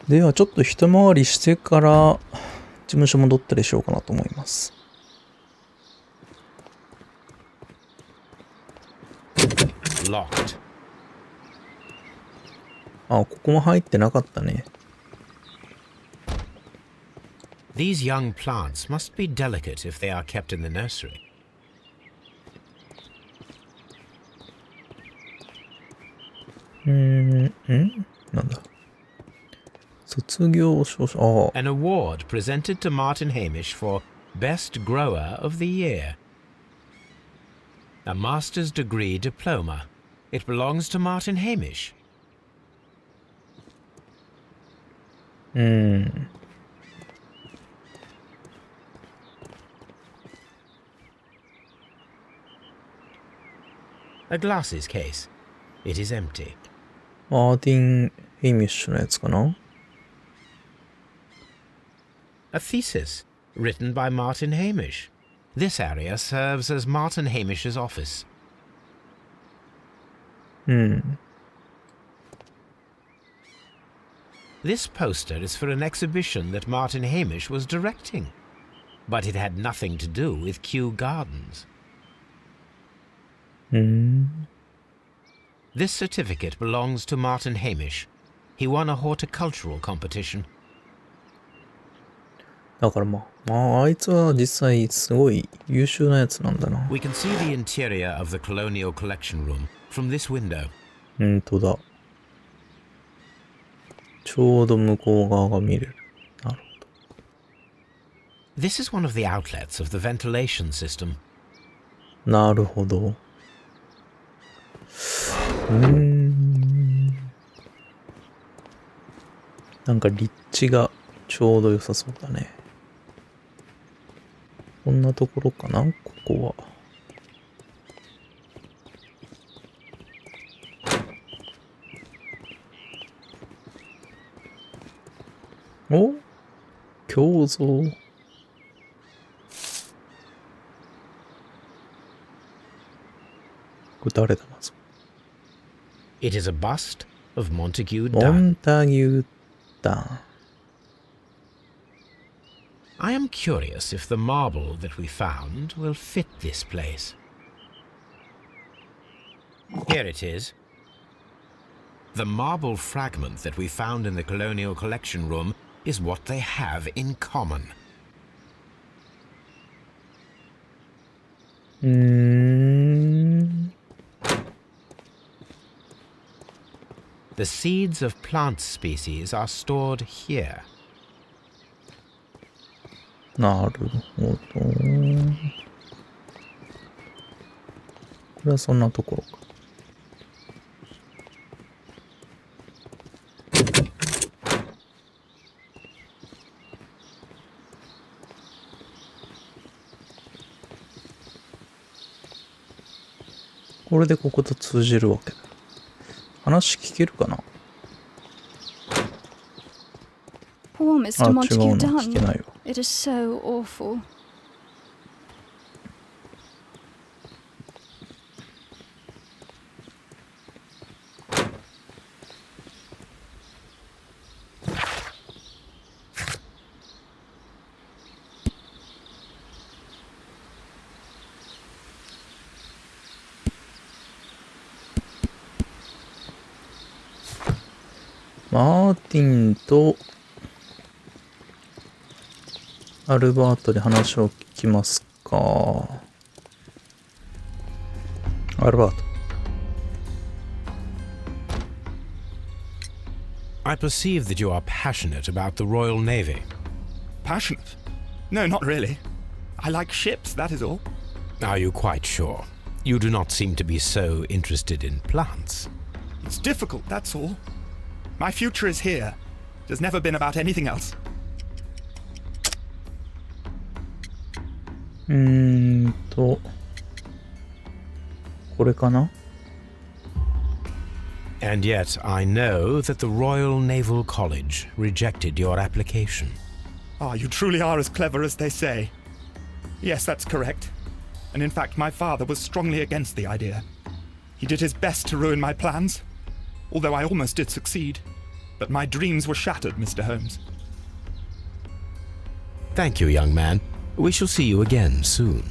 ではちょっと一回りしてから事務所戻ったりしようかなと思います。Locked. あ、ここも入ってなかったね。These young plants must be delicate if they are kept in the nursery. なんだ。卒業証書。ああ。An award presented to Martin Hamish for Best Grower of the Year. A master's degree diploma. It belongs to Martin Hamish. A glasses case. It is empty. マーティン・ヘイミッシュのやつかな。 A thesis written by Martin Hamish. This area serves as Martin Hamish's office. This poster is for an exhibition that Martin Hamish was directing, but it had nothing to do with Kew Gardens. This certificate belongs to Martin Hamish. He won a horticultural competition. だからあいつは実際すごい優秀なやつなんだな。We can see the interior of the colonial collection room from this window. 本当だ。ちょうど向こう側が見れる。なるほど。This is one of the outlets of the ventilation system. なるほど。なんか立地がちょうど良さそうだね。こんなところかな、ここは。お？胸像。これ誰だ、まず。It is a bust of Montague モ Dunn. ンタギューダン。I am curious if the marble that we found will fit this place. Here it is. The marble fragment that we found in the colonial collection room is what they have in common. The seeds of plant species are stored here. なるほど。これはそんなところか。これでここと通じるわけだ。話聞けるかな。 Poor Mr. 違う Montague な、聞けない Dunn. わ。It is so awful.マーティンとアルバートで話を聞きますか。アルバート。I perceive that you are passionate about the Royal Navy. Passionate? No, not really. I like ships, that is all. Are you quite sure? You do not seem to be so interested in plants. It's difficult, that's all. My future is here. It has never been about anything else. これかな。 And yet I know that the Royal Naval College rejected your application. Ah, you truly are as clever as they say. Yes, that's correct. And in fact, my father was strongly against the idea. He did his best to ruin my plans, although I almost did succeed. but my dreams were shattered, Mr. Holmes. Thank you, young man. We shall see you again soon.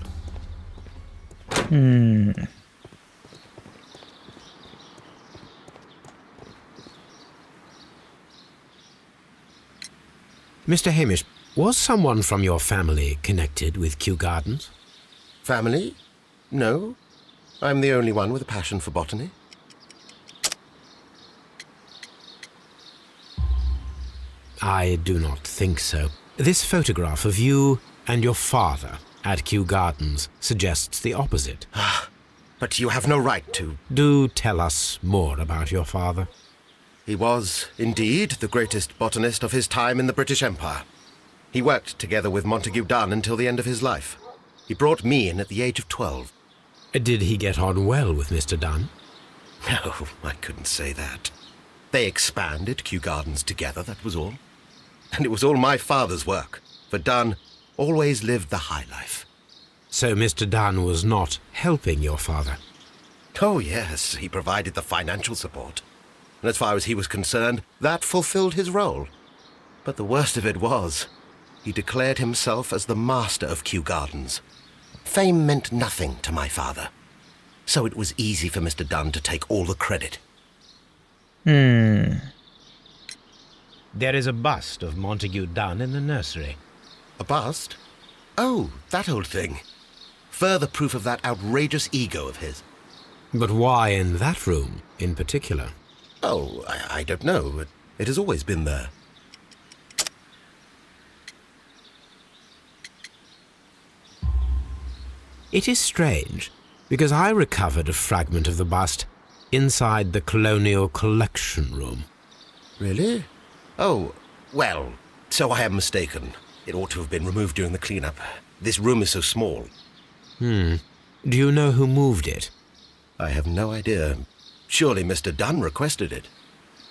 Mr. Hamish, was someone from your family connected with Kew Gardens? Family? No. I'm the only one with a passion for botany. I do not think so. This photograph of you and your father at Kew Gardens suggests the opposite. But you have no right to. Do tell us more about your father. He was, indeed, the greatest botanist of his time in the British Empire. He worked together with Montague Dunn until the end of his life. He brought me in at the age of 12. Did he get on well with Mr. Dunn? No, I couldn't say that. They expanded Kew Gardens together, that was all. And it was all my father's work, for Dunn always lived the high life. So Mr. Dunn was not helping your father? Oh, yes, he provided the financial support. And as far as he was concerned, that fulfilled his role. But the worst of it was, he declared himself as the master of Kew Gardens. Fame meant nothing to my father. So it was easy for Mr. Dunn to take all the credit. There is a bust of Montague Dunn in the nursery. A bust? Oh, that old thing. Further proof of that outrageous ego of his. But why in that room in particular? Oh, I don't know. It has always been there. It is strange, because I recovered a fragment of the bust inside the Colonial Collection Room. Really? Oh, well, so I am mistaken. It ought to have been removed during the clean-up. This room is so small. Do you know who moved it? I have no idea. Surely Mr. Dunn requested it.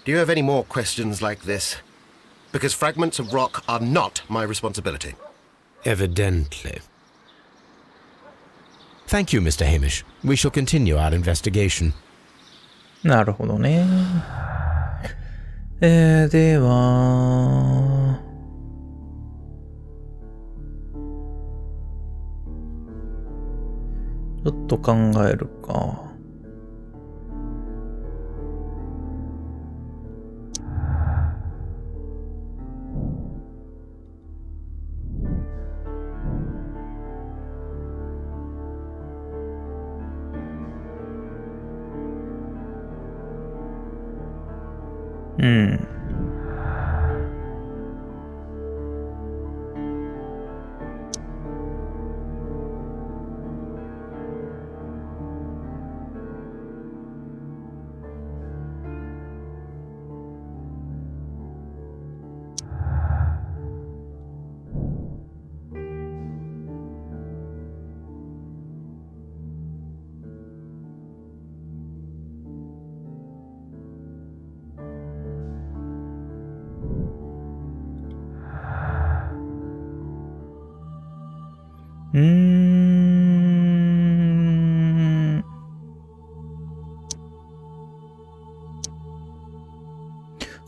Do you have any more questions like this? Because fragments of rock are not my responsibility. Evidently. Thank you, Mr. Hamish. We shall continue our investigation. なるほどね。では、ちょっと考えるか。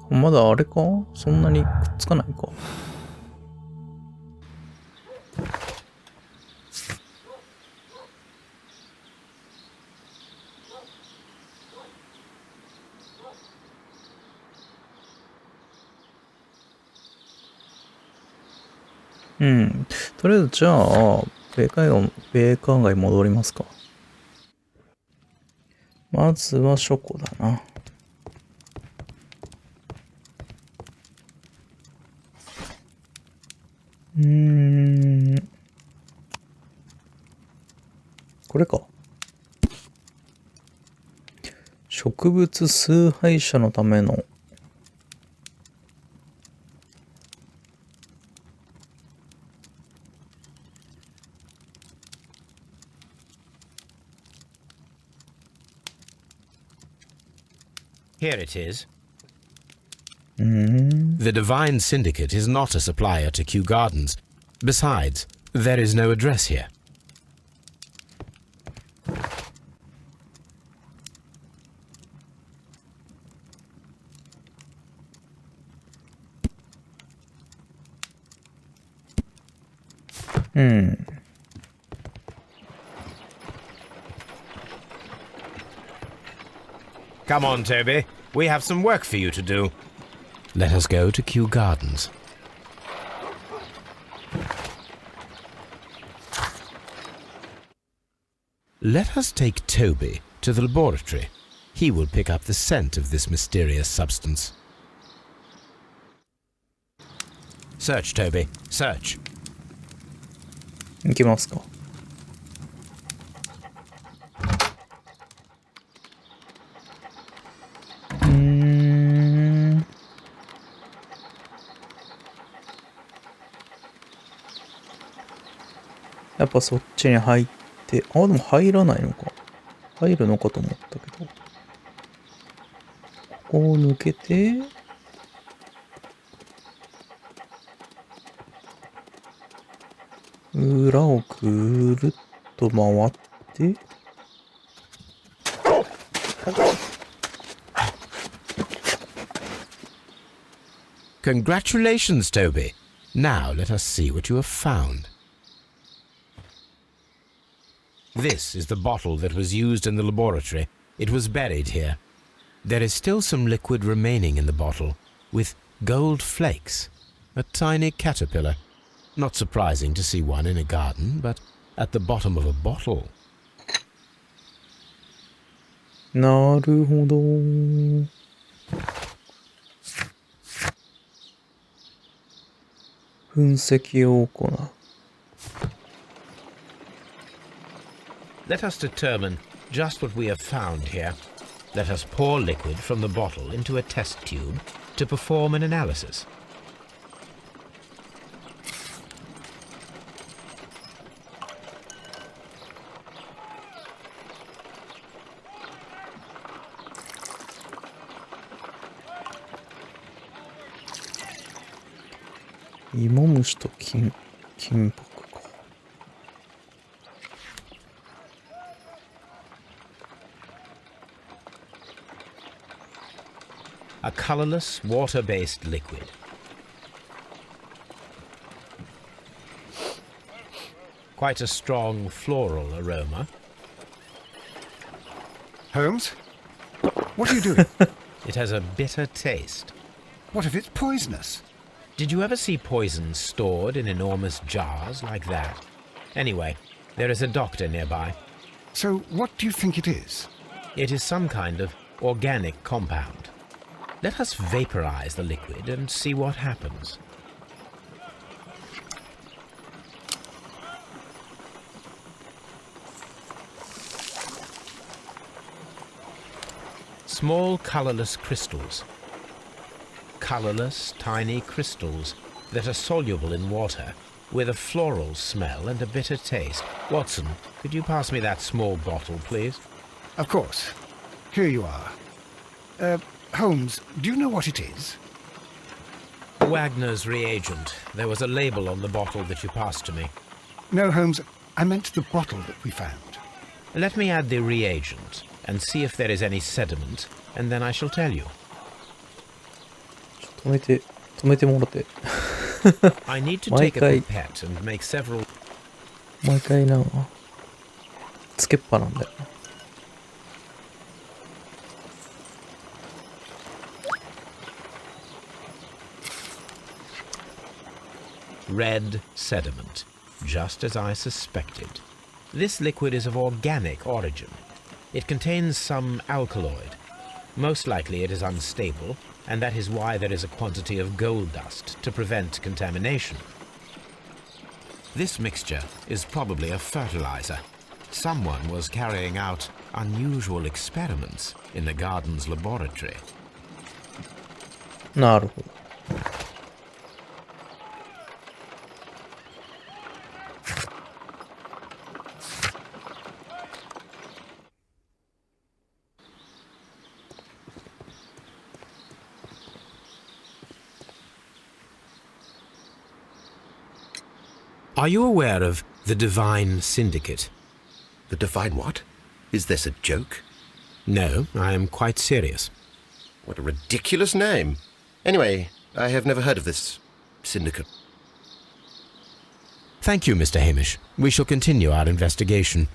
まだあれか？そんなにくっつかないか。とりあえずじゃあ、ベーカー街戻りますか。まずは書庫だな。これか。植物崇拝者のためのHere it is. The Divine Syndicate is not a supplier to Kew Gardens. Besides, there is no address here. うん。Come on, Toby. We have some work for you to do. Let us go to Kew Gardens. Let us take Toby to the laboratory. He will pick up the scent of this mysterious substance. Search, Toby. Search. 行きますか。やっぱそっちに入って、あ、でも入らないのか。入るのかと思ったけど。ここを抜けて、裏をぐるっと回って、Congratulations, Toby. Now let us see what you have found. This is the bottle that was used in the laboratory. It was buried here. There is still some liquid remaining in the bottle, with gold flakes, a tiny caterpillar. Not surprising to see one in a garden, but at the bottom of a bottle. なるほど。分析を行う。Let us determine just what we have found here. Let us pour liquid from the bottle into a test tube to perform an analysis.「芋虫と金箔か」A colorless, water-based liquid. Quite a strong floral aroma. Holmes? What are you doing? It has a bitter taste. What if it's poisonous? Did you ever see poison stored in enormous jars like that? Anyway, there is a doctor nearby. So what do you think it is? It is some kind of organic compound. Let us vaporize the liquid and see what happens. Small colorless crystals. Colorless, tiny crystals that are soluble in water, with a floral smell and a bitter taste. Watson, could you pass me that small bottle, please? Of course. Here you are. Holmes, do you know what it is? Wagner's reagent. There was a label on the bottle that you passed to me. No, Holmes, I meant the bottle that we found. Let me add the reagent and see if there is any sediment, and then I shall tell you. 止めてもらって。I need to take a pipette and make several... 毎回な、つけっぱなんだよな。Red sediment, just as I suspected. This liquid is of organic origin. It contains some alkaloid. Most likely it is unstable, and that is why there is a quantity of gold dust to prevent contamination. This mixture is probably a fertilizer. Someone was carrying out unusual experiments in the garden's laboratory. なるほど。Are you aware of the Divine Syndicate? The Divine what? Is this a joke? No, I am quite serious. What a ridiculous name. Anyway, I have never heard of this syndicate. Thank you, Mr. Hamish. We shall continue our investigation.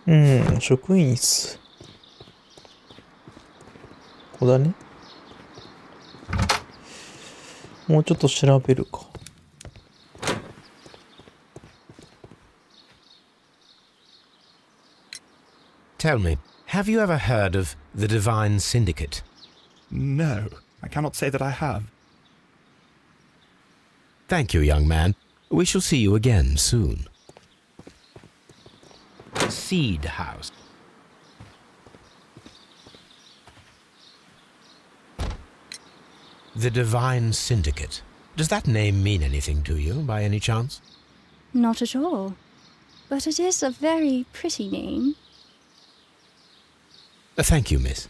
음, 職員室。ここだね。もうちょっと調べるか。Tell me, have you ever heard of the Divine Syndicate? No, I cannot say that I have. Thank you, young man. We shall see you again soon. Seed House. The Divine Syndicate. Does that name mean anything to you, by any chance? Not at all. But it is a very pretty name. Thank you, miss.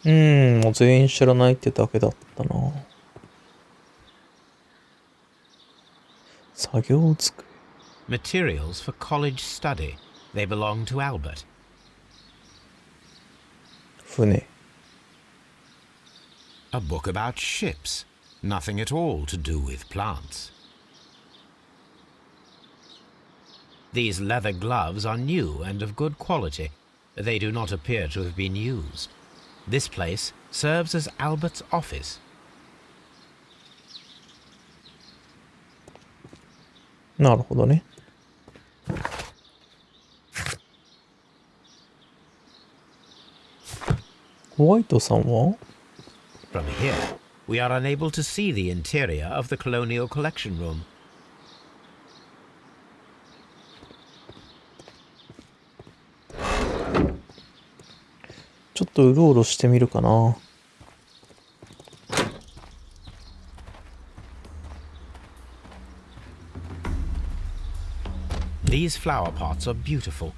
もう全員知らないってだけだったな。作業机。Materials for college study. They belong to Albert. 船。A book about ships. Nothing at all to do with plants. These leather gloves are new and of good quality. They do not appear to have been used. This place serves as Albert's office. なるほどね。ホワイトさんは From here, we are unable to see the interior of the Colonial Collection Room. ちょっとうろうろしてみるかな。These flower pots are beautiful.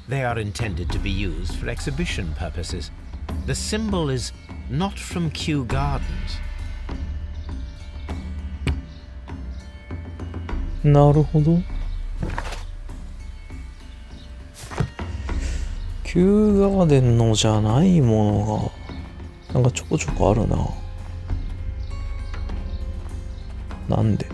They are intended to be used for exhibition purposes. The symbol is not from Kew Gardens. なるほど。キューガーデンのじゃないものが、なんかちょこちょこあるな。なんで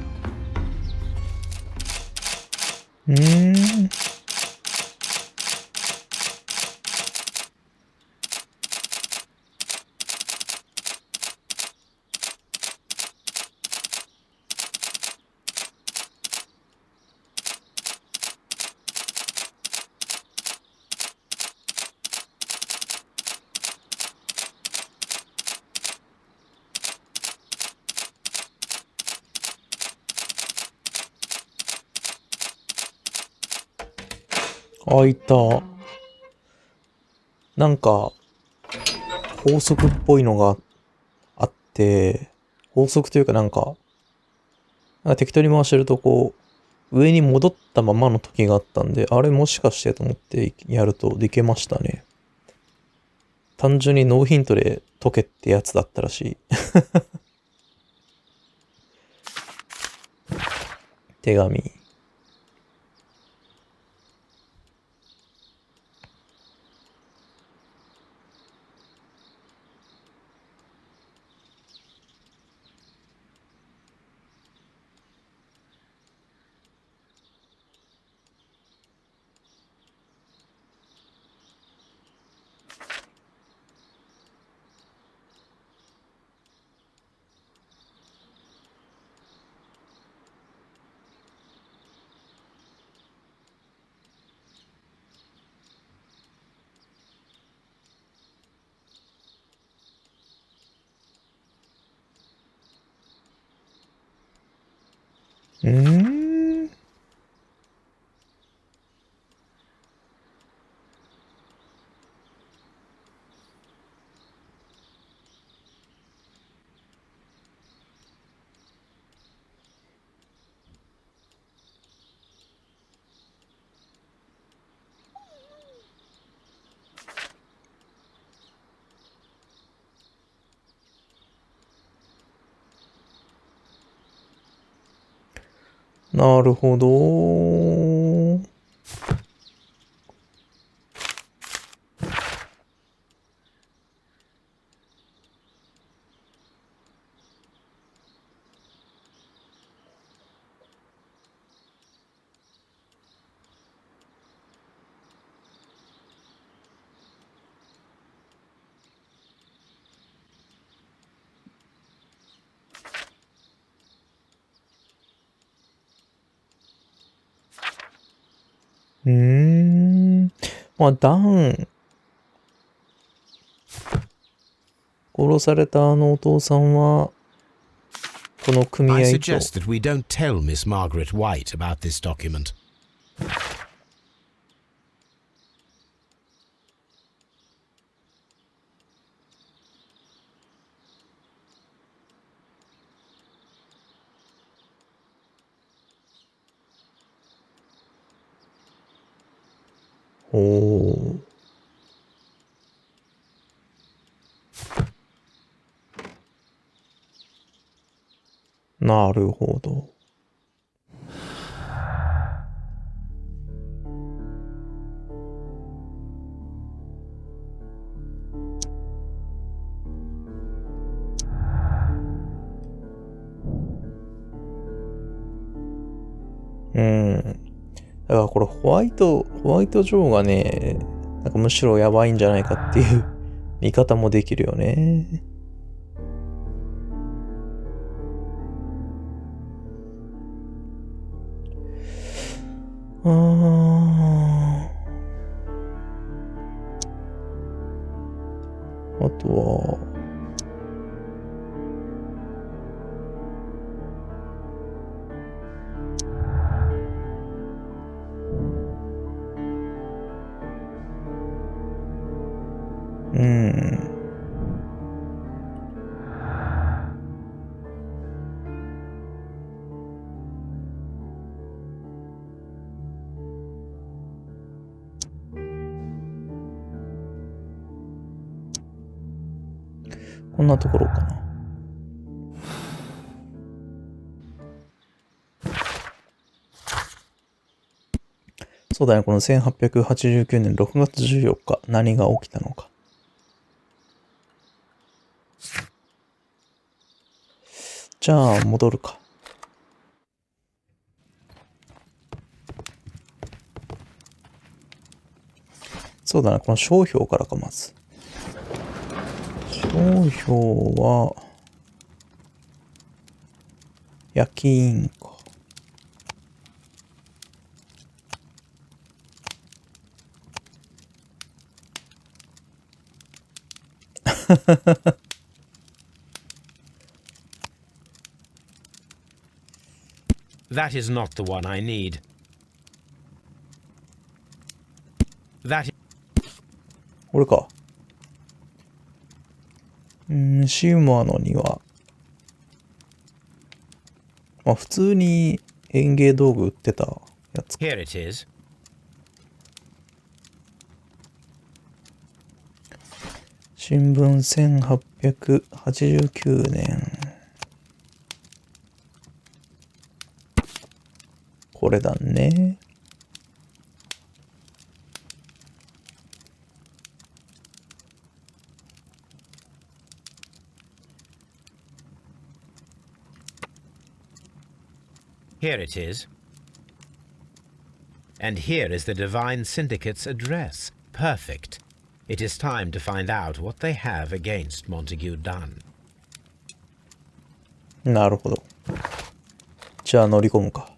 開いた。なんか、法則っぽいのがあって、法則というかなんか適当に回してるとこう、上に戻ったままの時があったんで、あれもしかしてと思ってやるとできましたね。単純にノーヒントで解けってやつだったらしい。手紙。なるほど。まあ、ダン。殺されたあのお父さんは、この組 I 合と、suggest that we don't tell Miss Margaret White about this document. おー。なるほど。だからこれホワイトジョーがね、なんかむしろやばいんじゃないかっていう見方もできるよね。あとは、こんなところかな。そうだね、この1889年6月14日、何が起きたのか。じゃあ、戻るか。そうだね、この商標からか、まず。商標は、焼き印か。That is not the one I need. That これか。シウマの庭。まあ普通に園芸道具売ってたやつか。here it is. 新聞1889年。これだね。Here it is. And here is the Divine Syndicate's address. Perfect. It is time to find out what they have against Montague Dunn. なるほど。じゃあ乗り込むか。